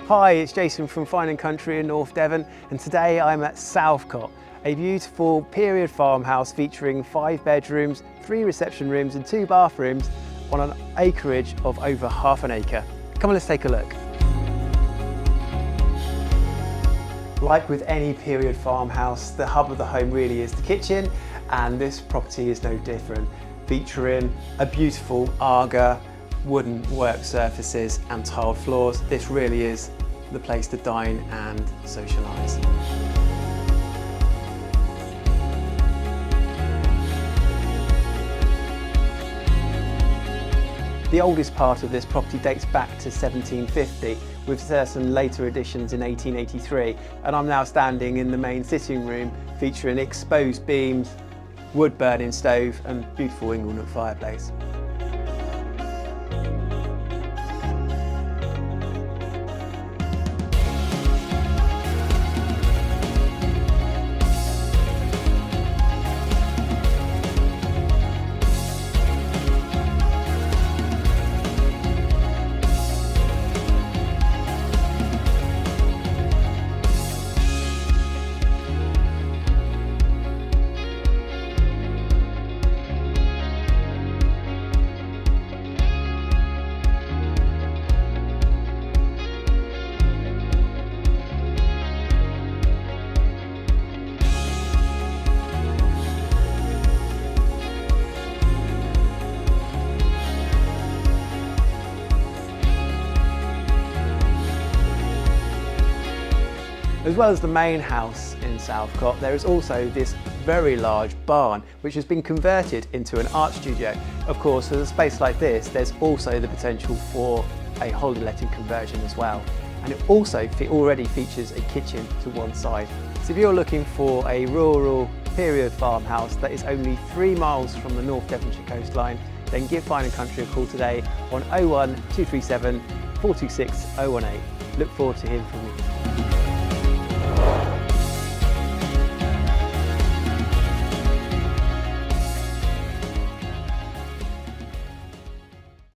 Hi, it's Jason from Fine & Country in North Devon, and today I'm at Southcott, a beautiful period farmhouse featuring 5 bedrooms, 3 reception rooms and 2 bathrooms on an acreage of over half an acre. Come on, let's take a look. Like with any period farmhouse, the hub of the home really is the kitchen, and this property is no different, featuring a beautiful Aga wooden work surfaces and tiled floors. This really is the place to dine and socialise. The oldest part of this property dates back to 1750, with certain later additions in 1883, and I'm now standing in the main sitting room featuring exposed beams, wood burning stove and beautiful inglenook fireplace. As well as the main house in Southcott, there is also this very large barn which has been converted into an art studio. Of course, with a space like this, there's also the potential for a holiday letting conversion as well. And it also already features a kitchen to one side. So if you're looking for a rural period farmhouse that is only 3 miles from the North Devonshire coastline, then give Fine & Country a call today on 01 237 426 018. Look forward to hearing from you.